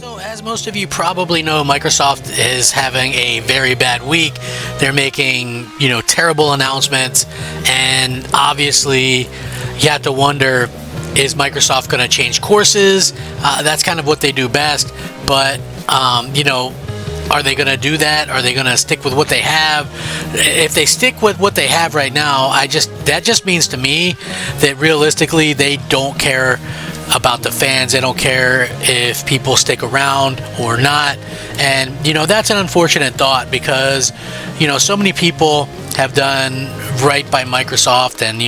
So as most of you probably know, Microsoft is having a very bad week. They're making, terrible announcements, and obviously you have to wonder, is Microsoft going to change courses? That's kind of what they do best, but are they going to do that? Are they going to stick with what they have? If they stick with what they have right now, that just means to me that realistically they don't care about the fans. They don't care if people stick around or not. And that's an unfortunate thought, because so many people have done right by Microsoft and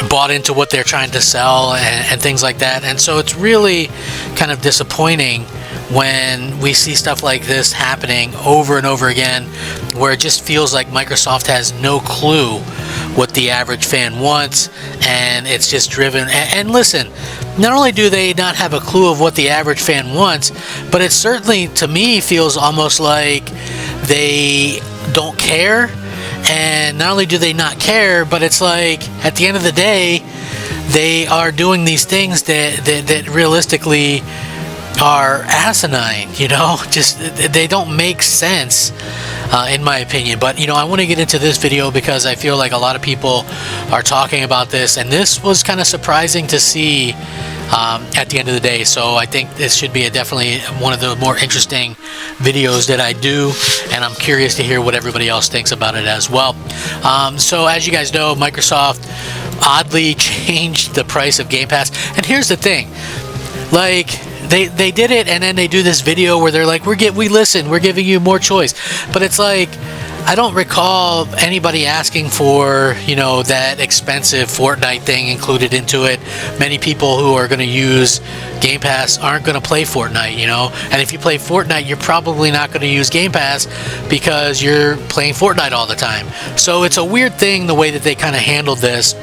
bought into what they're trying to sell and things like that. And so it's really kind of disappointing when we see stuff like this happening over and over again, where it just feels like Microsoft has no clue what the average fan wants, and it's just driven. And listen, not only do they not have a clue of what the average fan wants, but it certainly, to me, feels almost like they don't care. And not only do they not care, but it's like at the end of the day, they are doing these things that realistically are asinine, just they don't make sense in my opinion. But I want to get into this video because I feel like a lot of people are talking about this, and this was kind of surprising to see at the end of the day. So I think this should be definitely one of the more interesting videos that I do, and I'm curious to hear what everybody else thinks about it as well. So as you guys know, Microsoft oddly changed the price of Game Pass, and here's the thing, like, They did it, and then they do this video where they're like, we listen, we're giving you more choice. But it's like, I don't recall anybody asking for, that expensive Fortnite thing included into it. Many people who are going to use Game Pass aren't going to play Fortnite, And if you play Fortnite, you're probably not going to use Game Pass because you're playing Fortnite all the time. So it's a weird thing the way that they kind of handled this.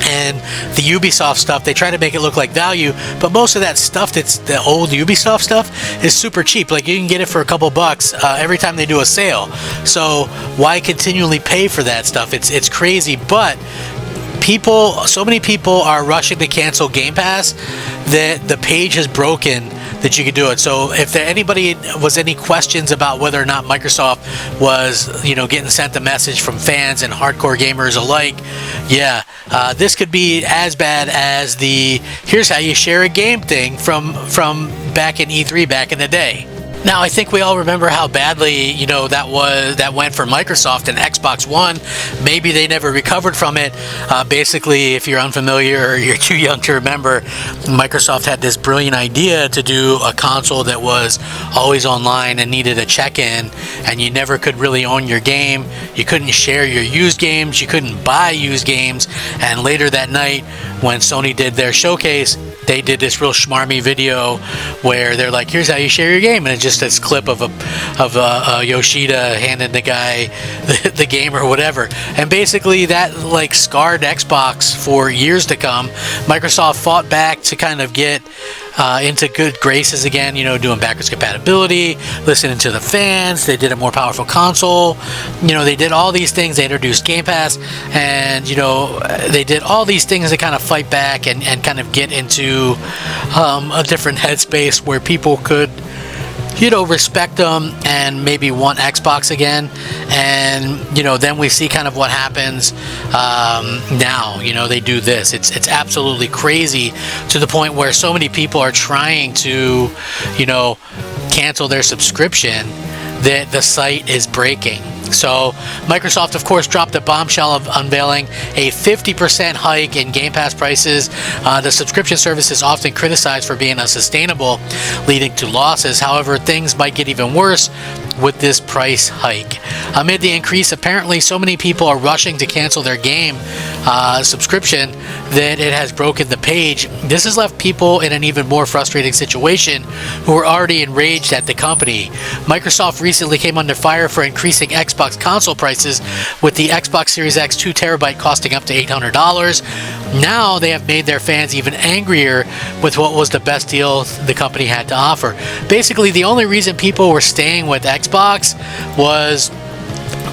And the Ubisoft stuff, they try to make it look like value, but most of that stuff, that's the old Ubisoft stuff, is super cheap. Like, you can get it for a couple bucks every time they do a sale. So why continually pay for that stuff? It's crazy. But so many people are rushing to cancel Game Pass that the page has broken that you could do it. So if anybody was any questions about whether or not Microsoft was, getting sent the message from fans and hardcore gamers alike, this could be as bad as the "here's how you share a game" thing from back in E3 back in the day. Now, I think we all remember how badly, that went for Microsoft and Xbox One. Maybe they never recovered from it. Basically, if you're unfamiliar or you're too young to remember, Microsoft had this brilliant idea to do a console that was always online and needed a check-in, and you never could really own your game. You couldn't share your used games. You couldn't buy used games. And later that night, when Sony did their showcase, they did this real schmarmy video where they're like, "Here's how you share your game," and it's just this clip of a Yoshida handing the guy the game or whatever. And basically that like scarred Xbox for years to come. Microsoft fought back to kind of get into good graces again, doing backwards compatibility, listening to the fans. They did a more powerful console. They did all these things. They introduced Game Pass, and they did all these things to kind of fight back and kind of get into a different headspace where people could respect them and maybe want Xbox again. And then we see kind of what happens now. They do this. It's absolutely crazy, to the point where so many people are trying to cancel their subscription that the site is breaking. So Microsoft, of course, dropped a bombshell of unveiling a 50% hike in Game Pass prices. The subscription service is often criticized for being unsustainable, leading to losses. However, things might get even worse with this price hike. Amid the increase, apparently so many people are rushing to cancel their game subscription that it has broken the page. This has left people in an even more frustrating situation who are already enraged at the company. Microsoft recently came under fire for increasing Xbox console prices, with the Xbox Series X 2TB costing up to $800. Now they have made their fans even angrier with what was the best deal the company had to offer. Basically, the only reason people were staying with Xbox was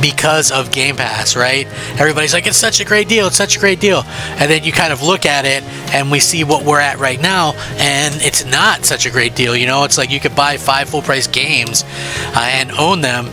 because of Game Pass, right? Everybody's like, it's such a great deal, it's such a great deal. And then you kind of look at it and we see what we're at right now, and it's not such a great deal. You know, it's like you could buy 5 full price games and own them.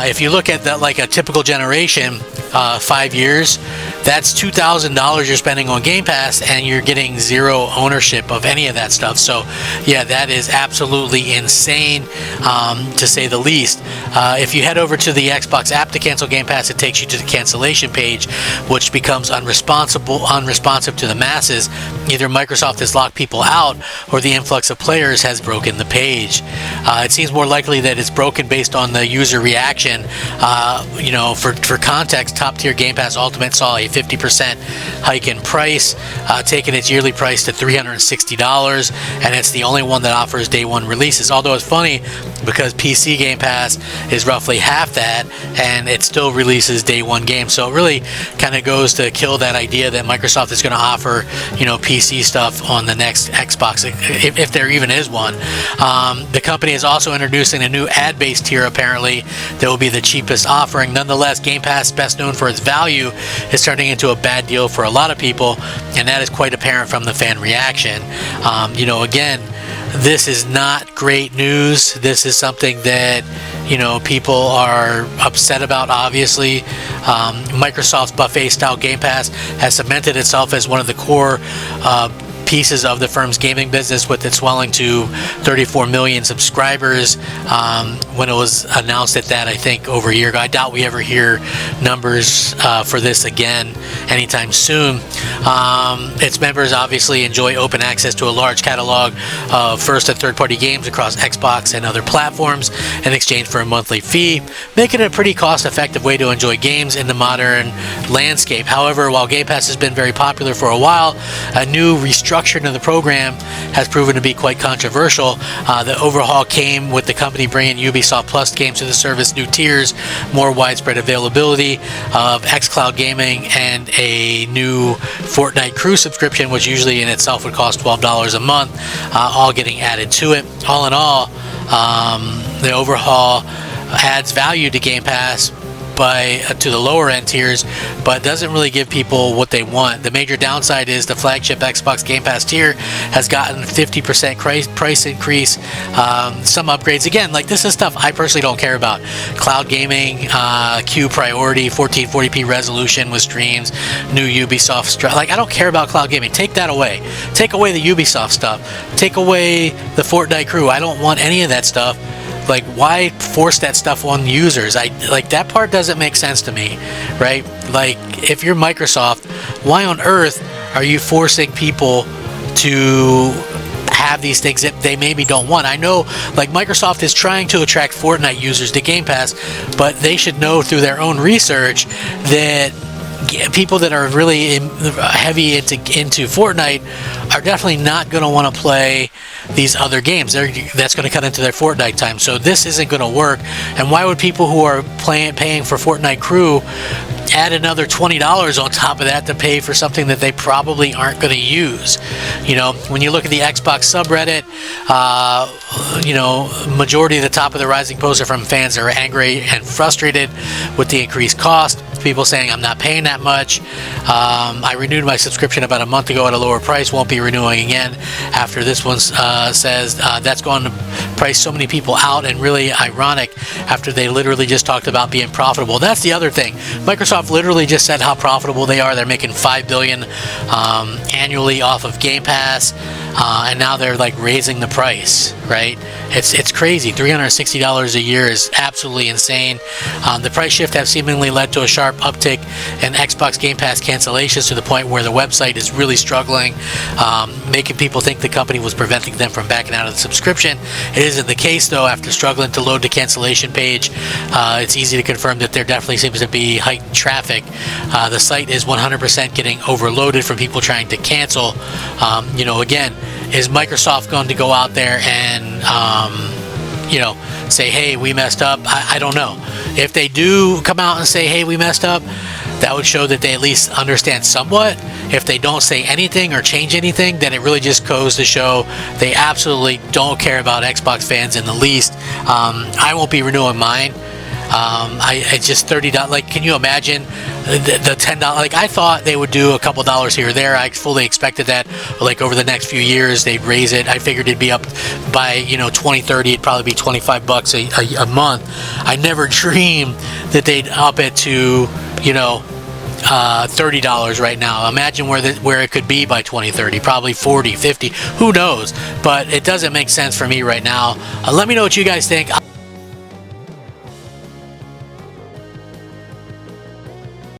If you look at that, like a typical generation, 5 years, that's $2,000 you're spending on Game Pass, and you're getting 0 ownership of any of that stuff. So yeah, that is absolutely insane, to say the least. If you head over to the Xbox app to cancel Game Pass, it takes you to the cancellation page, which becomes unresponsive to the masses. Either Microsoft has locked people out, or the influx of players has broken the page. It seems more likely that it's broken based on the user reaction. You know, for context, top tier Game Pass Ultimate saw a 50% hike in price, taking its yearly price to $360, and it's the only one that offers day one releases. Although it's funny because PC Game Pass is roughly half that, and it still releases day one games. So it really kind of goes to kill that idea that Microsoft is going to offer, you know, PC stuff on the next Xbox, if there even is one. The company is also introducing a new ad-based tier, apparently, that will be the cheapest offering. Nonetheless, Game Pass, best known for its value, is turning into a bad deal for a lot of people, and that is quite apparent from the fan reaction. You know, again, this is not great news. This is something that, you know, people are upset about, obviously. Microsoft's buffet-style Game Pass has cemented itself as one of the core pieces of the firm's gaming business, with it swelling to 34 million subscribers when it was announced at that, I think, over a year ago. I doubt we ever hear numbers for this again anytime soon. Its members obviously enjoy open access to a large catalog of first and third-party games across Xbox and other platforms in exchange for a monthly fee, making it a pretty cost-effective way to enjoy games in the modern landscape. However, while Game Pass has been very popular for a while, a new restructuring of the program has proven to be quite controversial. The overhaul came with the company bringing Ubisoft Plus games to the service, new tiers, more widespread availability of xCloud gaming, and a new Fortnite Crew subscription, which usually in itself would cost $12 a month, all getting added to it. All in all, the overhaul adds value to Game Pass to the lower end tiers, but doesn't really give people what they want. The major downside is the flagship Xbox Game Pass tier has gotten 50% price increase, some upgrades. Again, like, this is stuff I personally don't care about. Cloud gaming, queue priority, 1440p resolution with streams, new Ubisoft like, I don't care about cloud gaming. Take that away. Take away the Ubisoft stuff. Take away the Fortnite Crew. I don't want any of that stuff. Like, why force that stuff on users? Like, that part doesn't make sense to me, right? Like, if you're Microsoft, why on earth are you forcing people to have these things that they maybe don't want? I know, like, Microsoft is trying to attract Fortnite users to Game Pass, but they should know through their own research that people that are really heavy into Fortnite are definitely not going to want to play these other games. That's going to cut into their Fortnite time. So this isn't going to work. And why would people who are paying for Fortnite Crew add another $20 on top of that to pay for something that they probably aren't going to use? You know, when you look at the Xbox subreddit, you know, majority of the top of the rising posts are from fans that are angry and frustrated with the increased cost. People saying, I'm not paying that much. I renewed my subscription about a month ago at a lower price, won't be renewing again after this one says. That's going to price so many people out, and really ironic after they literally just talked about being profitable. That's the other thing. Microsoft literally just said how profitable they are. They're making $5 billion annually off of Game Pass, and now they're like raising the price, right? It's crazy. $360 a year is absolutely insane. The price shift has seemingly led to a sharp uptick in Xbox Game Pass cancellations, to the point where the website is really struggling, making people think the company was preventing them from backing out of the subscription. It isn't the case, though. After struggling to load the cancellation page, it's easy to confirm that there definitely seems to be heightened traffic. The site is 100% getting overloaded from people trying to cancel. You know, again, is Microsoft going to go out there and you know, say, hey, we messed up? I don't know. If they do come out and say, hey, we messed up, that would show that they at least understand somewhat. If they don't say anything or change anything, then it really just goes to show they absolutely don't care about Xbox fans in the least. I won't be renewing mine. It's just $30. Like, can you imagine the $10? Like, I thought they would do a couple dollars here or there. I fully expected that, like, over the next few years they'd raise it. I figured it'd be up by 2030. It'd probably be $25 a month. I never dreamed that they'd up it to $30 right now. Imagine where it could be by 2030. Probably 40, 50, who knows? But it doesn't make sense for me right now. Let me know what you guys think.